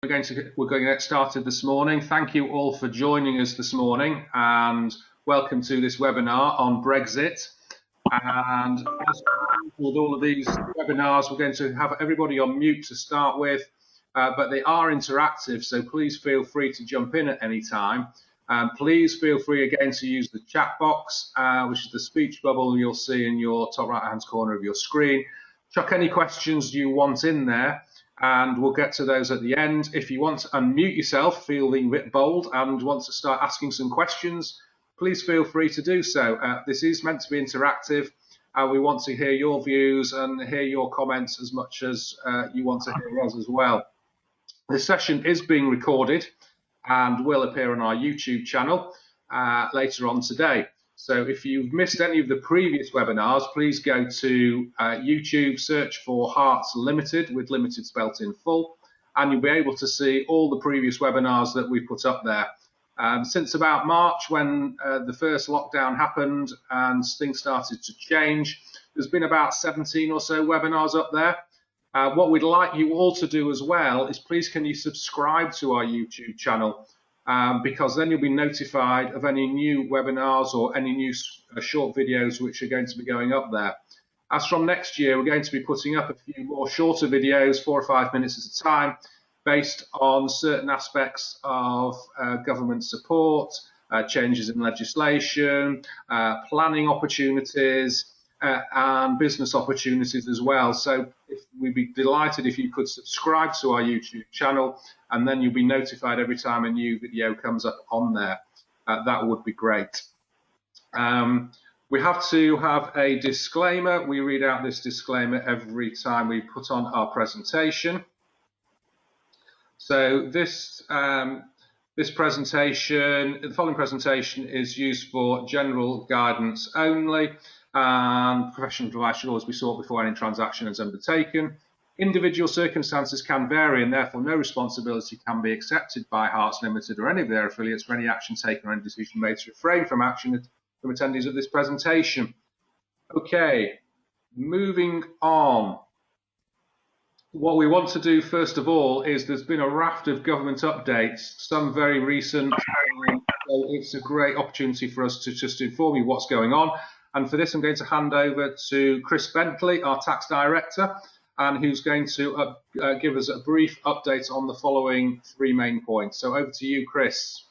We're going to get started this morning. Thank you all for joining us this morning, and welcome to this webinar on Brexit. And as with all of these webinars, we're going to have everybody on mute to start with, but they are interactive, so please feel free to jump in at any time. Please feel free again to use the chat box, which is the speech bubble you'll see in your top right hand corner of your screen. Chuck any questions you want in there, and we'll get to those at the end. If you want to unmute yourself, feeling a bit bold, and want to start asking some questions, please feel free to do so. This is meant to be interactive, and we want to hear your views and hear your comments as much as you want to hear us as well. This session is being recorded and will appear on our YouTube channel later on today. So if you've missed any of the previous webinars, please go to YouTube, search for Harts Limited, with limited spelt in full, and you'll be able to see all the previous webinars that we put up there. Since about March, when the first lockdown happened and things started to change, there's been about 17 or so webinars up there. What we'd like you all to do as well is please can you subscribe to our YouTube channel, because then you'll be notified of any new webinars or any new short videos which are going to be going up there. As from next year, we're going to be putting up a few more shorter videos, 4 or 5 minutes at a time, based on certain aspects of government support, changes in legislation, planning opportunities, and business opportunities as well. So we'd be delighted if you could subscribe to our YouTube channel, and then you'll be notified every time a new video comes up on there. That would be great. We have to have a disclaimer. We read out this disclaimer every time we put on our presentation. So this presentation, the following presentation, is used for general guidance only, and professional advice should always be sought before any transaction is undertaken. Individual circumstances can vary, and therefore no responsibility can be accepted by Harts Limited or any of their affiliates for any action taken or any decision made to refrain from action from attendees of this presentation. Okay, moving on. What we want to do first of all is there's been a raft of government updates, some very recent, so it's a great opportunity for us to just inform you what's going on. And for this, I'm going to hand over to Chris Bentley, our tax director, and who's going to give us a brief update on the following 3 main points. So over to you, Chris.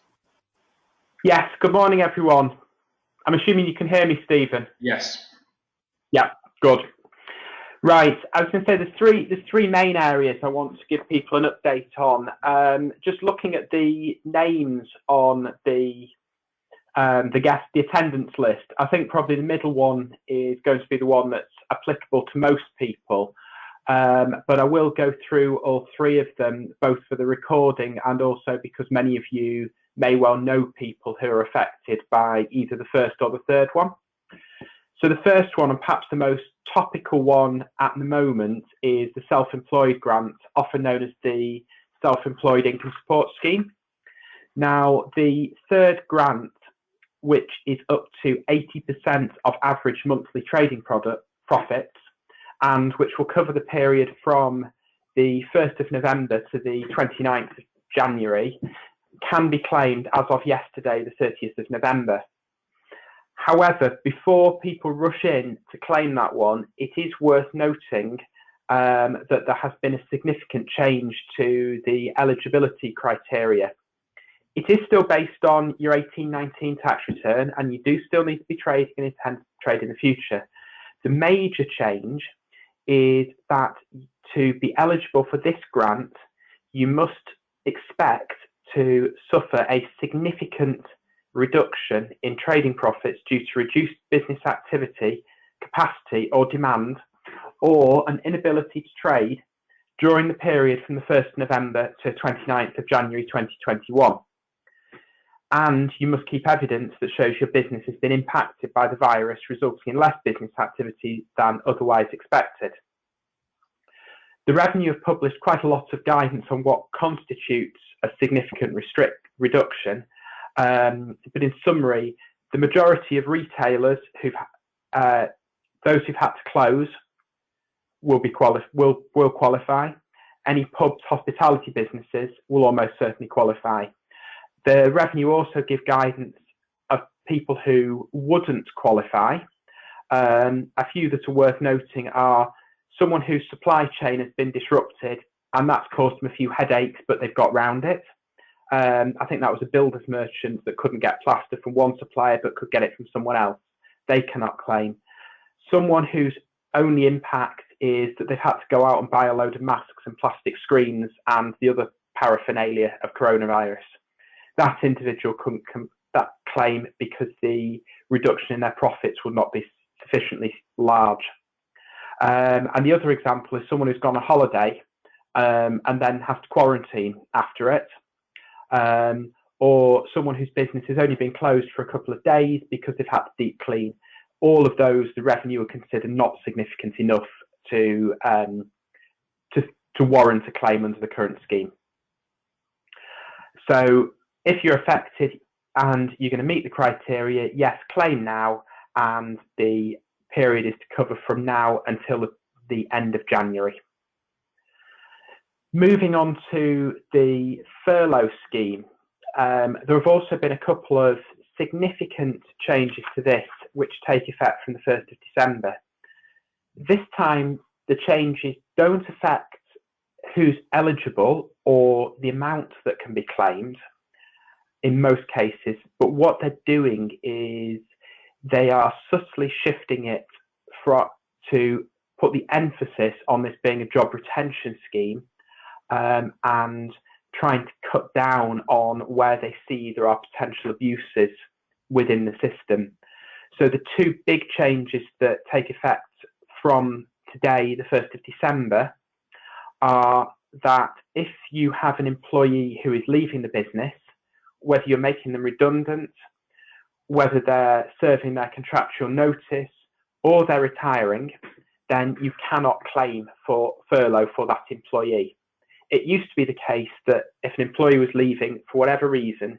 Yes, good morning, everyone. I'm assuming you can hear me, Stephen. Yes. Yeah, good. Right, I was going to say there's three main areas I want to give people an update on. Just looking at the names on the attendance list, I think probably the middle one is going to be the one that's applicable to most people. But I will go through all 3 of them, both for the recording and also because many of you may well know people who are affected by either the first or the third one. So the first one, and perhaps the most topical one at the moment, is the self-employed grant, often known as the Self-Employed Income Support Scheme. Now, the third grant, which is up to 80% of average monthly trading profits, and which will cover the period from the 1st of November to the 29th of January, can be claimed as of yesterday, the 30th of November. However, before people rush in to claim that one, it is worth noting that there has been a significant change to the eligibility criteria. It is still based on your 18-19 tax return, and you do still need to be trading and intend to trade in the future. The major change is that to be eligible for this grant, you must expect to suffer a significant reduction in trading profits due to reduced business activity, capacity or demand, or an inability to trade during the period from the 1st of November to 29th of January 2021. And you must keep evidence that shows your business has been impacted by the virus, resulting in less business activity than otherwise expected. The Revenue have published quite a lot of guidance on what constitutes a significant reduction. But in summary, the majority of retailers those who've had to close will qualify. any pubs, hospitality businesses will almost certainly qualify. The revenue also give guidance of people who wouldn't qualify. A few that are worth noting are someone whose supply chain has been disrupted and that's caused them a few headaches, but they've got round it. I think that was a builder's merchant that couldn't get plaster from one supplier but could get it from someone else. They cannot claim. Someone whose only impact is that they've had to go out and buy a load of masks and plastic screens and the other paraphernalia of coronavirus. That individual couldn't that claim because the reduction in their profits would not be sufficiently large. And the other example is someone who's gone on holiday and then has to quarantine after it, or someone whose business has only been closed for a couple of days because they've had to deep clean. All of those, the revenue are considered not significant enough to warrant a claim under the current scheme. So if you're affected and you're going to meet the criteria, yes, claim now, and the period is to cover from now until the end of January. Moving on to the furlough scheme, there have also been a couple of significant changes to this which take effect from the 1st of December. This time the changes don't affect who's eligible or the amount that can be claimed in most cases, but what they're doing is they are subtly shifting it to put the emphasis on this being a job retention scheme, and trying to cut down on where they see there are potential abuses within the system. So the two big changes that take effect from today, the 1st of December, are that if you have an employee who is leaving the business, whether you're making them redundant, whether they're serving their contractual notice, or they're retiring, then you cannot claim for furlough for that employee. It used to be the case that if an employee was leaving for whatever reason,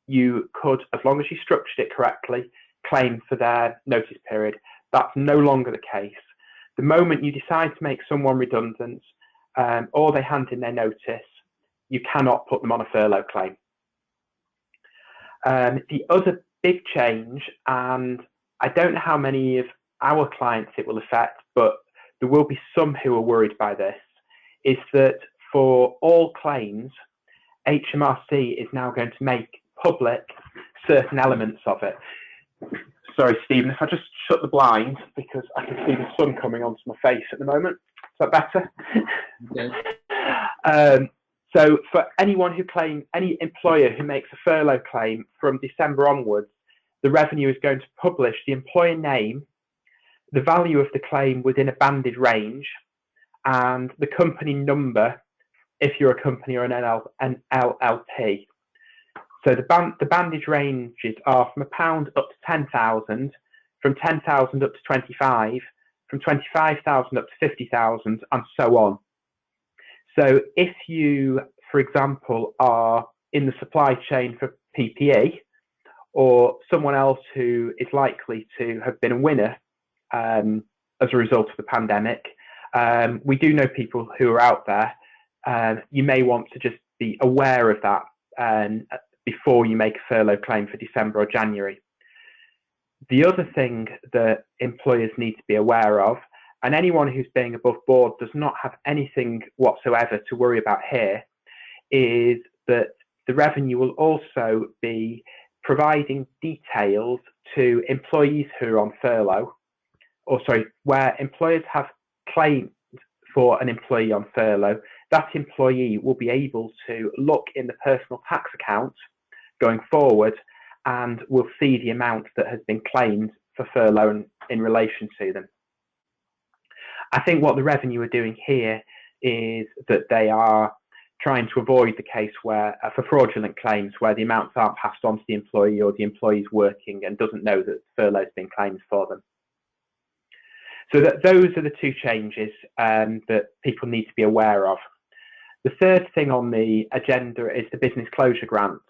you could, as long as you structured it correctly, claim for their notice period. That's no longer the case. The moment you decide to make someone redundant, or they hand in their notice, you cannot put them on a furlough claim. The other big change, and I don't know how many of our clients it will affect, but there will be some who are worried by this, is that for all claims, HMRC is now going to make public certain elements of it. Sorry, Stephen, if I just shut the blinds because I can see the sun coming onto my face at the moment. Is that better? Okay. So for anyone who claims, any employer who makes a furlough claim from December onwards, the revenue is going to publish the employer name, the value of the claim within a banded range, and the company number if you're a company or an LLP. So the bandage ranges are from £1 up to 10,000, from 10,000 up to 25, from 25,000 up to 50,000, and so on. So if you, for example, are in the supply chain for PPE, or someone else who is likely to have been a winner as a result of the pandemic, we do know people who are out there. You may want to just be aware of that before you make a furlough claim for December or January. The other thing that employers need to be aware of, and anyone who's being above board does not have anything whatsoever to worry about here, is that the revenue will also be providing details to employees who are on furlough, where employers have claimed for an employee on furlough, that employee will be able to look in the personal tax account going forward and will see the amount that has been claimed for furlough in relation to them. I think what the revenue are doing here is that they are trying to avoid the case where, for fraudulent claims, where the amounts aren't passed on to the employee or the employee's working and doesn't know that furlough's been claimed for them. So those are the two changes that people need to be aware of. The third thing on the agenda is the business closure grants.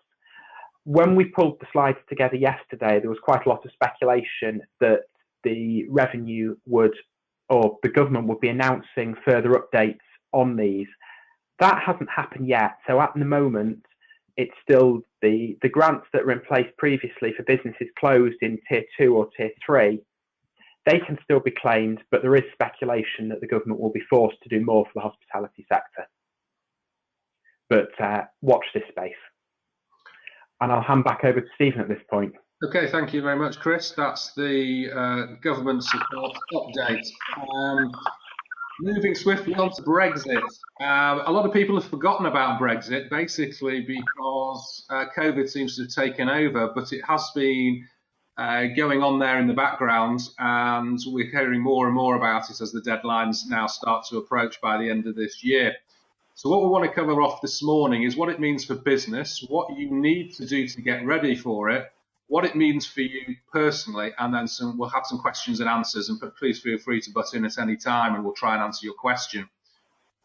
When we pulled the slides together yesterday, there was quite a lot of speculation that the revenue would, or the government would be announcing further updates on these. That hasn't happened yet. So at the moment, it's still the grants that were in place previously for businesses closed in tier 2 or tier 3. They can still be claimed, but there is speculation that the government will be forced to do more for the hospitality sector. But watch this space. And I'll hand back over to Stephen at this point. Okay, thank you very much, Chris. That's the government support update. Moving swiftly on to Brexit. A lot of people have forgotten about Brexit, basically because COVID seems to have taken over, but it has been going on there in the background, and we're hearing more and more about it as the deadlines now start to approach by the end of this year. So what we want to cover off this morning is what it means for business, what you need to do to get ready for it, what it means for you personally, and then we'll have some questions and answers, and please feel free to butt in at any time and we'll try and answer your question.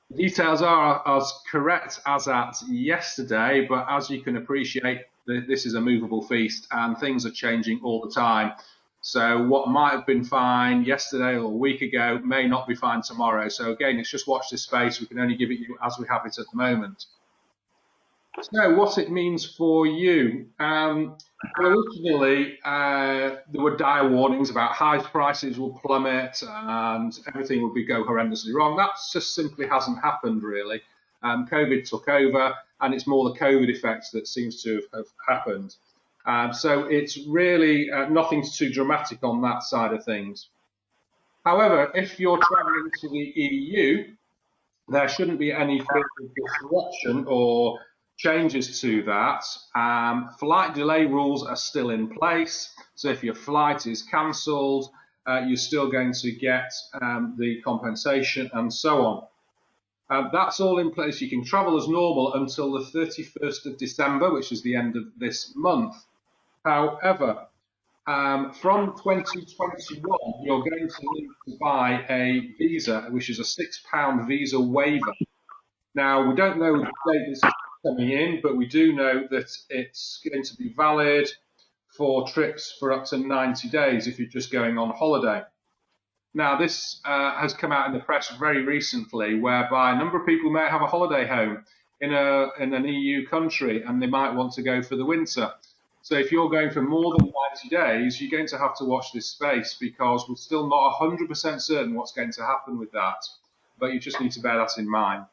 The details are as correct as at yesterday, but as you can appreciate, this is a movable feast and things are changing all the time. So what might have been fine yesterday or a week ago may not be fine tomorrow. So again, it's just watch this space. We can only give it you as we have it at the moment. So what it means for you. Originally, there were dire warnings about high prices will plummet and everything will go horrendously wrong. That just simply hasn't happened, really. COVID took over, and it's more the COVID effects that seems to have happened. So it's really nothing too dramatic on that side of things. However, if you're travelling to the EU, there shouldn't be any further disruption or changes to that. Flight delay rules are still in place. So if your flight is cancelled, you're still going to get the compensation and so on. That's all in place. You can travel as normal until the 31st of December, which is the end of this month. However, from 2021, you're going to need to buy a visa, which is a £6 visa waiver. Now, we don't know the date this is coming in, but we do know that it's going to be valid for trips for up to 90 days if you're just going on holiday. Now, this has come out in the press very recently, whereby a number of people may have a holiday home in an EU country, and they might want to go for the winter. So if you're going for more than 90 days, you're going to have to watch this space, because we're still not 100% certain what's going to happen with that. But you just need to bear that in mind.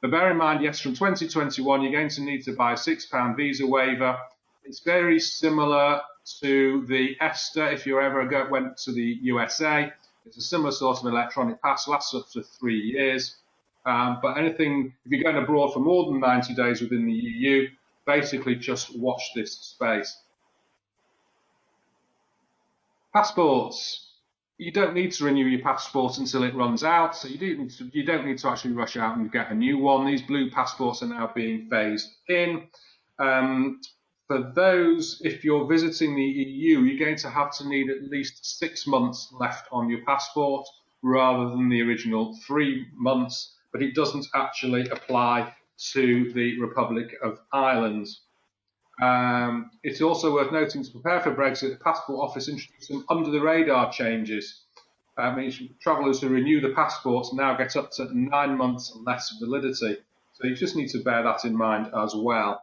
But bear in mind, yes, from 2021, you're going to need to buy a £6 visa waiver. It's very similar to the ESTA if you ever went to the USA. It's a similar sort of electronic pass, lasts up to 3 years. But anything, if you're going abroad for more than 90 days within the EU, basically just watch this space. Passports. You don't need to renew your passport until it runs out, so you don't need to actually rush out and get a new one. These blue passports are now being phased in. For those, if you're visiting the EU, you're going to have to need at least 6 months left on your passport rather than the original 3 months, but it doesn't actually apply to the Republic of Ireland. It's also worth noting, to prepare for Brexit, the Passport Office introduced some under-the-radar changes. Travellers who renew the passports now get up to 9 months less validity. So you just need to bear that in mind as well.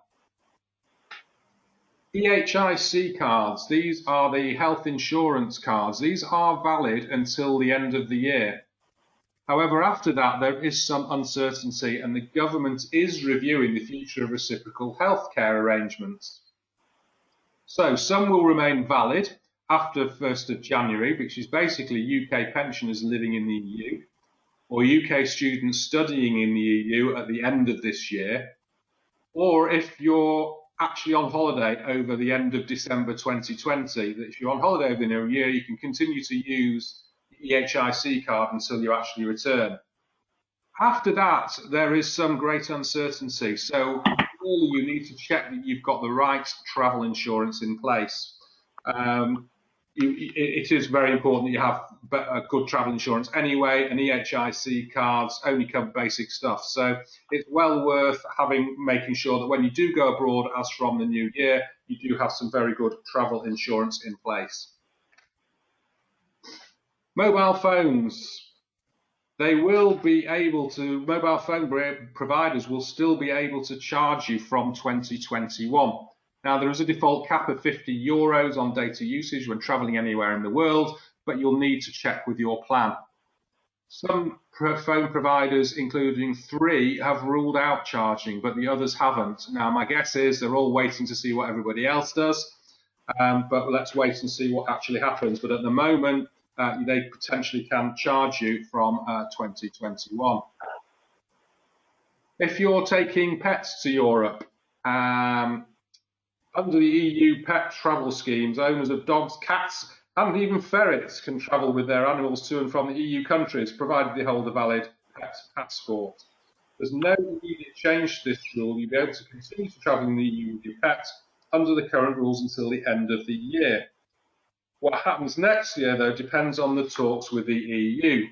EHIC cards, these are the health insurance cards. These are valid until the end of the year. However, after that, there is some uncertainty, and the government is reviewing the future of reciprocal healthcare arrangements. So some will remain valid after 1st of January, which is basically UK pensioners living in the EU, or UK students studying in the EU at the end of this year, or if you're actually on holiday over the end of December 2020, that if you're on holiday over the new year, you can continue to use EHIC card until you actually return. After that, there is some great uncertainty. So really you need to check that you've got the right travel insurance in place. It is very important that you have a good travel insurance anyway, and EHIC cards only cover basic stuff. So it's well worth making sure that when you do go abroad, as from the new year, you do have some very good travel insurance in place. Mobile phones. they will be able to, mobile phone providers will still be able to charge you from 2021. Now, there is a default cap of €50 on data usage when travelling anywhere in the world, but you'll need to check with your plan. Some phone providers, including 3, have ruled out charging, but the others haven't. Now, my guess is they're all waiting to see what everybody else does, but let's wait and see what actually happens. But at the moment, they potentially can charge you from 2021. If you're taking pets to Europe, under the EU pet travel schemes, owners of dogs, cats, and even ferrets can travel with their animals to and from the EU countries, provided they hold a valid pet passport. There's no immediate change to this rule. You'll be able to continue to travel in the EU with your pets under the current rules until the end of the year. What happens next year, though, depends on the talks with the EU.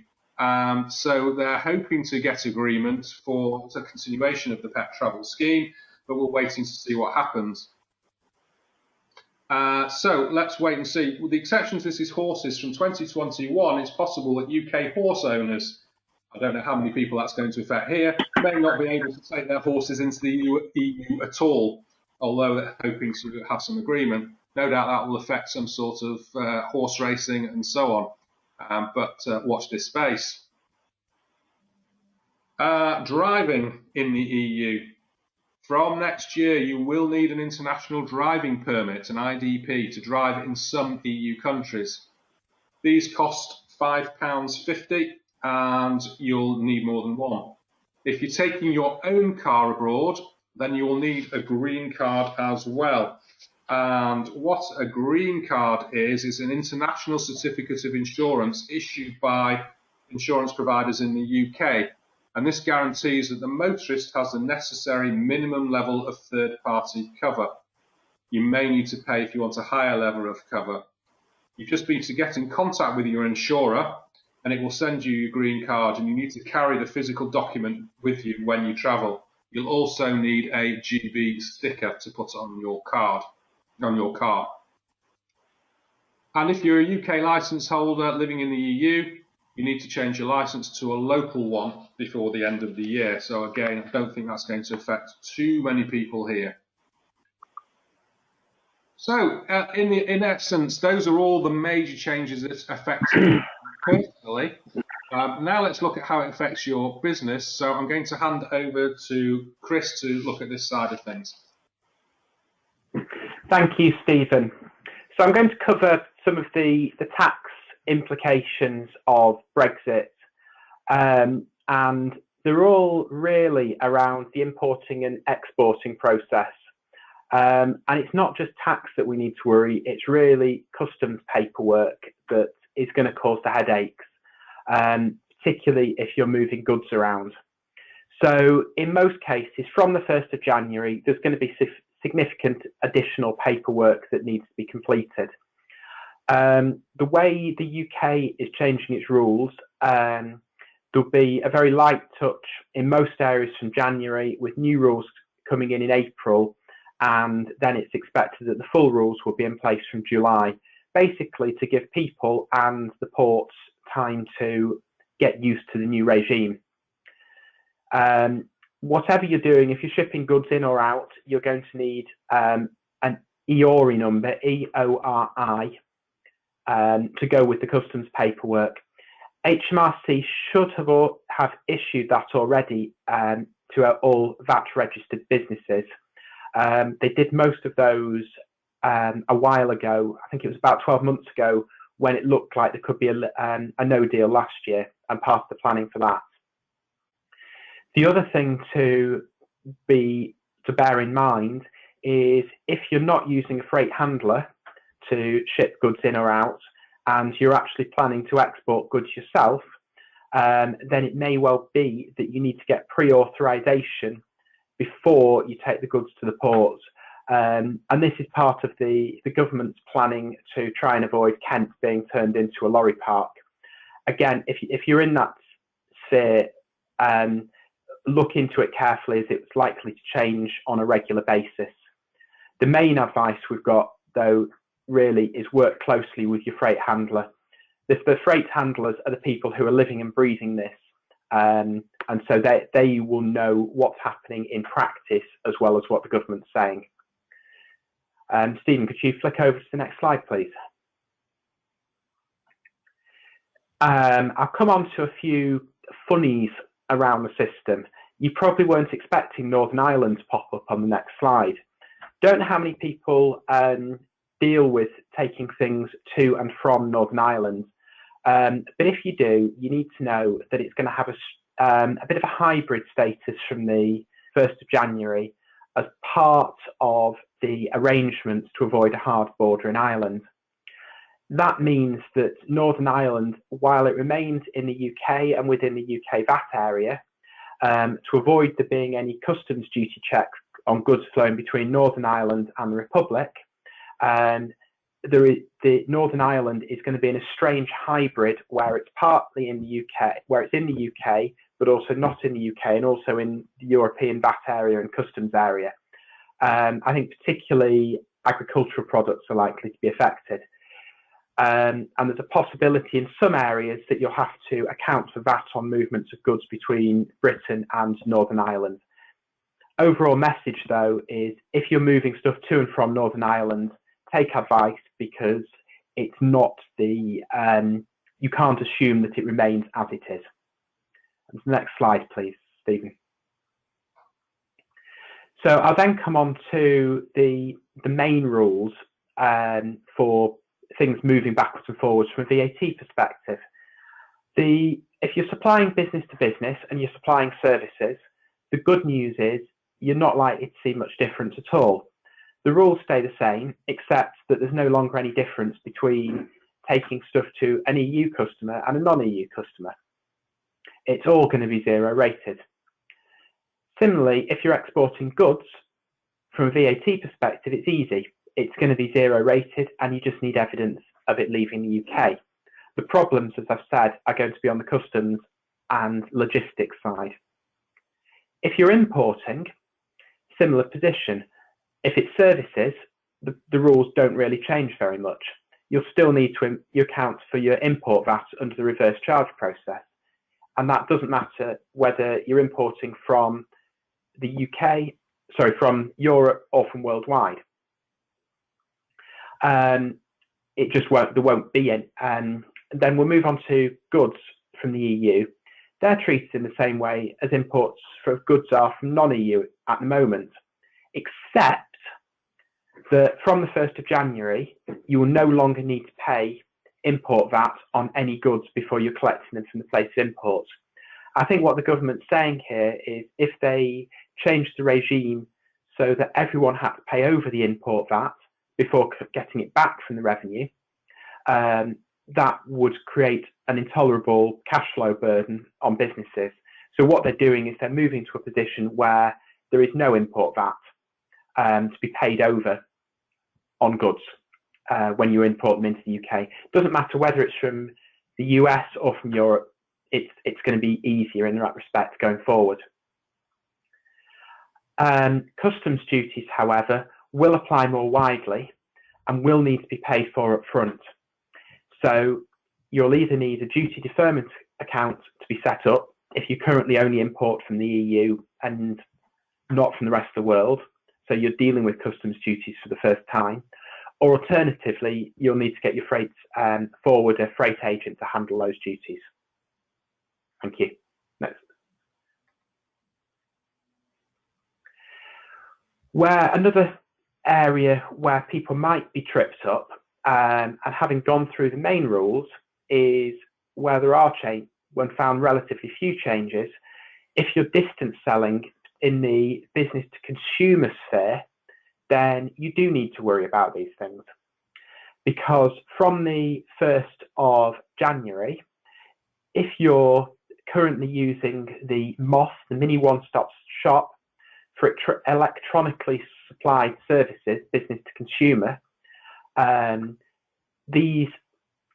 So they're hoping to get agreement for the continuation of the pet travel scheme, but we're waiting to see what happens. So let's wait and see. With the exception to this is horses, from 2021, it's possible that UK horse owners, I don't know how many people that's going to affect here, may not be able to take their horses into the EU at all, although they're hoping to have some agreement. No doubt that will affect some sort of horse racing and so on, but watch this space. Driving in the EU. From next year, you will need an international driving permit, an IDP, to drive in some EU countries. These cost £5.50 and you'll need more than one. If you're taking your own car abroad, then you will need a green card as well. And what a green card is an international certificate of insurance issued by insurance providers in the UK. And this guarantees that the motorist has the necessary minimum level of third-party cover. You may need to pay if you want a higher level of cover. You just need to get in contact with your insurer and it will send you your green card, and you need to carry the physical document with you when you travel. You'll also need a GB sticker to put on your card, on your car. And if you're a UK licence holder living in the EU, you need to change your licence to a local one before the end of the year. So again, I don't think that's going to affect too many people here. So in essence, those are all the major changes that affect me personally. Now let's look at how it affects your business. So I'm going to hand over to Chris to look at this side of things. Thank you, Stephen. So I'm going to cover some of the tax implications of Brexit, and they're all really around the importing and exporting process. And it's not just tax that we need to worry, it's really customs paperwork that is going to cause the headaches, particularly if you're moving goods around. So in most cases, from the 1st of January, there's going to be significant additional paperwork that needs to be completed. The way the UK is changing its rules, there'll be a very light touch in most areas from January, with new rules coming in April, and then it's expected that the full rules will be in place from July, basically to give people and the ports time to get used to the new regime. Whatever you're doing, if you're shipping goods in or out, you're going to need an EORI number, EORI, to go with the customs paperwork. HMRC should have issued that already to all VAT registered businesses. They did most of those a while ago. I think it was about 12 months ago, when it looked like there could be a no deal last year, and part of the planning for that. The other thing to bear in mind is, if you're not using a freight handler to ship goods in or out, and you're actually planning to export goods yourself, then it may well be that you need to get pre-authorization before you take the goods to the ports. And this is part of the government's planning to try and avoid Kent being turned into a lorry park. Again, if you're in that sphere, look into it carefully, as it's likely to change on a regular basis. The main advice we've got, though, really is work closely with your freight handler. The freight handlers are the people who are living and breathing this, and so they will know what's happening in practice as well as what the government's saying. Stephen, could you flick over to the next slide, please? I'll come on to a few funnies around the system. You probably weren't expecting Northern Ireland to pop up on the next slide. Don't know how many people deal with taking things to and from Northern Ireland, but if you do, you need to know that it's going to have a bit of a hybrid status from the 1st of January as part of the arrangements to avoid a hard border in Ireland. That means that Northern Ireland, while it remains in the UK and within the UK VAT area, to avoid there being any customs duty checks on goods flowing between Northern Ireland and the Republic, the Northern Ireland is going to be in a strange hybrid where it's partly in the UK, where it's in the UK, but also not in the UK, and also in the European VAT area and customs area. I think particularly agricultural products are likely to be affected. And there's a possibility in some areas that you'll have to account for VAT on movements of goods between Britain and Northern Ireland. Overall message, though, is if you're moving stuff to and from Northern Ireland, take advice, because it's not the, you can't assume that it remains as it is. And the next slide, please, Stephen. So I'll then come on to the main rules for things moving backwards and forwards from a VAT perspective. If you're supplying business to business and you're supplying services, the good news is you're not likely to see much difference at all. The rules stay the same, except that there's no longer any difference between taking stuff to an EU customer and a non-EU customer. It's all going to be zero rated. Similarly, if you're exporting goods, from a VAT perspective, it's easy. It's going to be zero rated, and you just need evidence of it leaving the UK. The problems, as I've said, are going to be on the customs and logistics side. If you're importing, similar position. If it's services, the rules don't really change very much. You'll still need to account for your import VAT under the reverse charge process. And that doesn't matter whether you're importing from the UK, from Europe or from worldwide. It just won't, there won't be any. Then we'll move on to goods from the EU. They're treated in the same way as imports for goods are from non-EU at the moment, except that from the 1st of January, you will no longer need to pay import VAT on any goods before you're collecting them from the place of import. I think what the government's saying here is if they change the regime so that everyone had to pay over the import VAT before getting it back from the revenue, that would create an intolerable cash flow burden on businesses. So what they're doing is they're moving to a position where there is no import VAT to be paid over on goods when you import them into the UK. Doesn't matter whether it's from the US or from Europe, it's going to be easier in that respect going forward. Customs duties, however, will apply more widely and will need to be paid for up front. So you'll either need a duty deferment account to be set up if you currently only import from the EU and not from the rest of the world, so you're dealing with customs duties for the first time, or alternatively, you'll need to get your freight forward a freight agent to handle those duties. Thank you. Next. Where another area where people might be tripped up, and having gone through the main rules, is where there are when found relatively few changes. If you're distance selling in the business to consumer sphere, then you do need to worry about these things, because from the 1st of January, if you're currently using the MOS, the mini one-stop shop, for electronically supplied services, business to consumer, these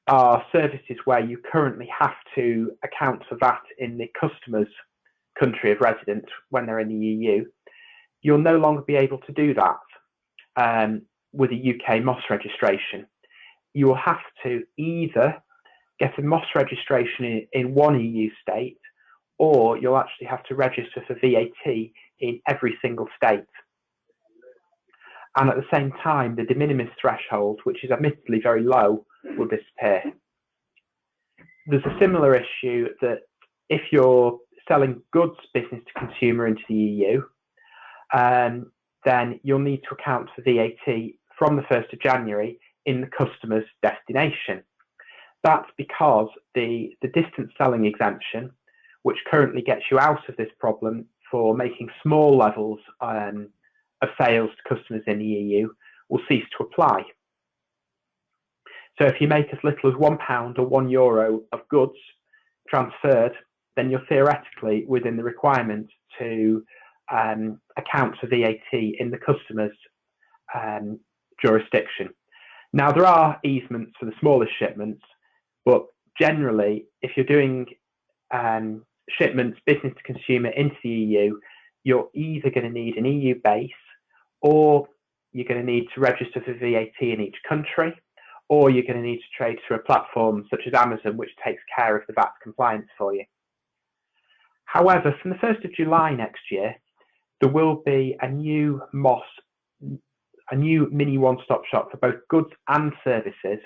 are services where you currently have to account for VAT in the customer's country of residence when they're in the EU. You'll no longer be able to do that with a UK MOS registration. You will have to either get a MOS registration in one EU state, or you'll actually have to register for VAT in every single state. And at the same time, the de minimis threshold, which is admittedly very low, will disappear. There's a similar issue that if you're selling goods business to consumer into the EU, then you'll need to account for VAT from the 1st of January in the customer's destination. That's because the distance selling exemption, which currently gets you out of this problem for making small levels of sales to customers in the EU, will cease to apply. So if you make as little as £1 or €1 of goods transferred, then you're theoretically within the requirement to account for VAT in the customer's jurisdiction. Now, there are easements for the smallest shipments, but generally, if you're doing shipments business to consumer into the EU, you're either going to need an EU base, or you're going to need to register for VAT in each country, or you're going to need to trade through a platform such as Amazon, which takes care of the VAT compliance for you. However, from the 1st of July next year, there will be a new MOS, a new mini one-stop shop for both goods and services,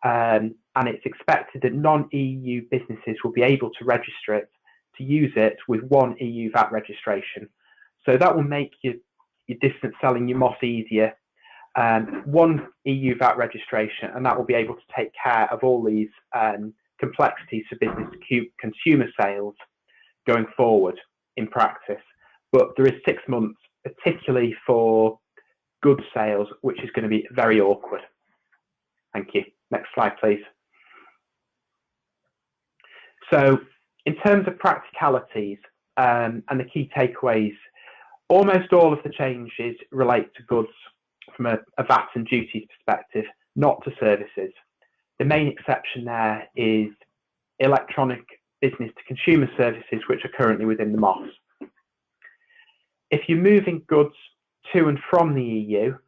and it's expected that non-EU businesses will be able to register it, to use it with one EU VAT registration. So that will make your distance selling, your MOS, easier. One EU VAT registration, and that will be able to take care of all these complexities for business to consumer sales going forward in practice. But there is 6 months, particularly for goods sales, which is going to be very awkward. Thank you. Next slide, please. So in terms of practicalities and the key takeaways, almost all of the changes relate to goods from a VAT and duties perspective, not to services. The main exception there is electronic business to consumer services, which are currently within the MOS. If you're moving goods to and from the EU,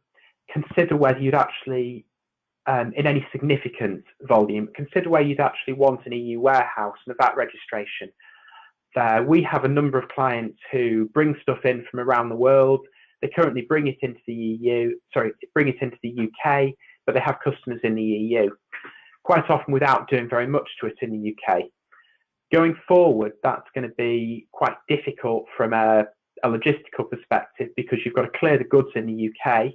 consider whether you'd actually, in any significant volume, consider where you'd actually want an EU warehouse and a VAT registration. We have a number of clients who bring stuff in from around the world. They currently bring it into the UK, but they have customers in the EU, quite often without doing very much to it in the UK. Going forward, that's going to be quite difficult from a logistical perspective, because you've got to clear the goods in the UK,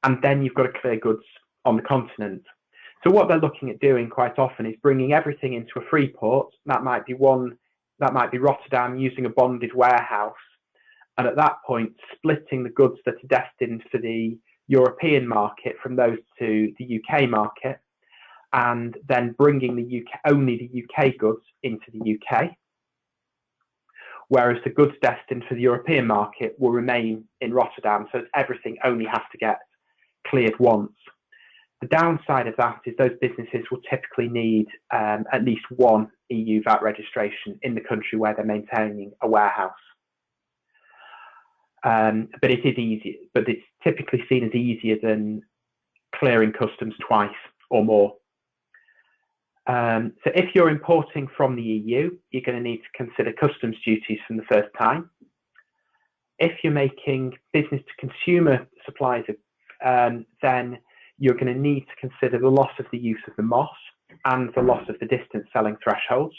and then you've got to clear goods on the continent. So what they're looking at doing quite often is bringing everything into a free port. That might be Rotterdam, using a bonded warehouse, and at that point splitting the goods that are destined for the European market from those to the UK market, and then bringing only the UK goods into the UK, whereas the goods destined for the European market will remain in Rotterdam, so everything only has to get cleared once. The downside of that is those businesses will typically need at least one EU VAT registration in the country where they're maintaining a warehouse. But it is easy, but it's typically seen as easier than clearing customs twice or more. So if you're importing from the EU, you're going to need to consider customs duties from the first time. If you're making business to consumer supplies, then you're going to need to consider the loss of the use of the MOS and the loss of the distance selling thresholds.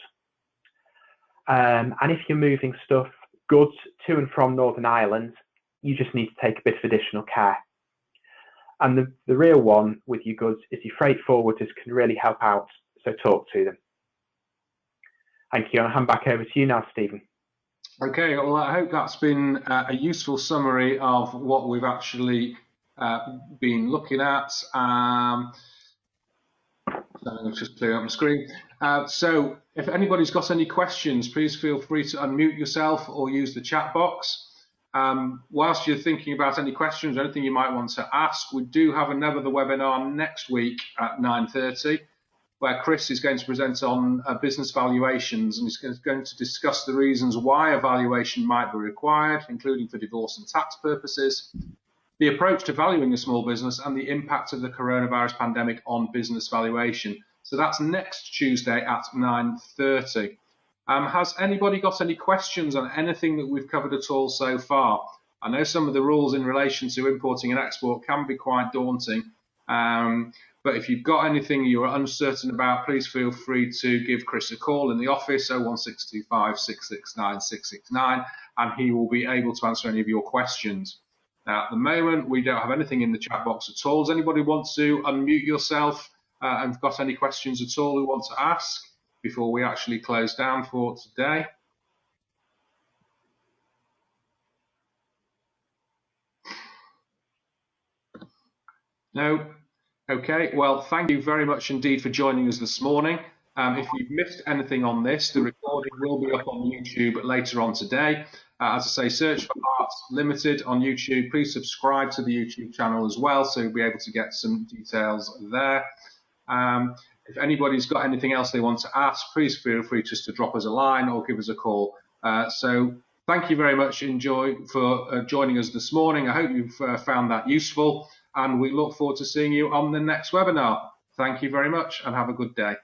And if you're moving goods to and from Northern Ireland, you just need to take a bit of additional care. And the real one with your goods is your freight forwarders can really help out, so talk to them. Thank you. I'll hand back over to you now, Stephen. Okay, well, I hope that's been a useful summary of what we've actually been looking at. So I'll just clear up my screen. So if anybody's got any questions, please feel free to unmute yourself or use the chat box. Whilst you're thinking about any questions or anything you might want to ask, we do have another webinar next week at 9:30, where Chris is going to present on business valuations, and he's going to discuss the reasons why a valuation might be required, including for divorce and tax purposes, the approach to valuing a small business, and the impact of the coronavirus pandemic on business valuation. So that's next Tuesday at 9:30. Has anybody got any questions on anything that we've covered at all so far? I know some of the rules in relation to importing and export can be quite daunting, but if you've got anything you're uncertain about, please feel free to give Chris a call in the office, 01625 669 669, and he will be able to answer any of your questions. Now, at the moment, we don't have anything in the chat box at all. Does anybody want to unmute yourself and got any questions at all we want to ask before we actually close down for today? No? Okay, well, thank you very much indeed for joining us this morning. If you've missed anything on this, the recording will be up on YouTube later on today. As I say, search for Harts Limited on YouTube. Please subscribe to the YouTube channel as well, so you'll be able to get some details there. If anybody's got anything else they want to ask, please feel free just to drop us a line or give us a call. So thank you very much for joining us this morning. I hope you've found that useful, and we look forward to seeing you on the next webinar. Thank you very much and have a good day.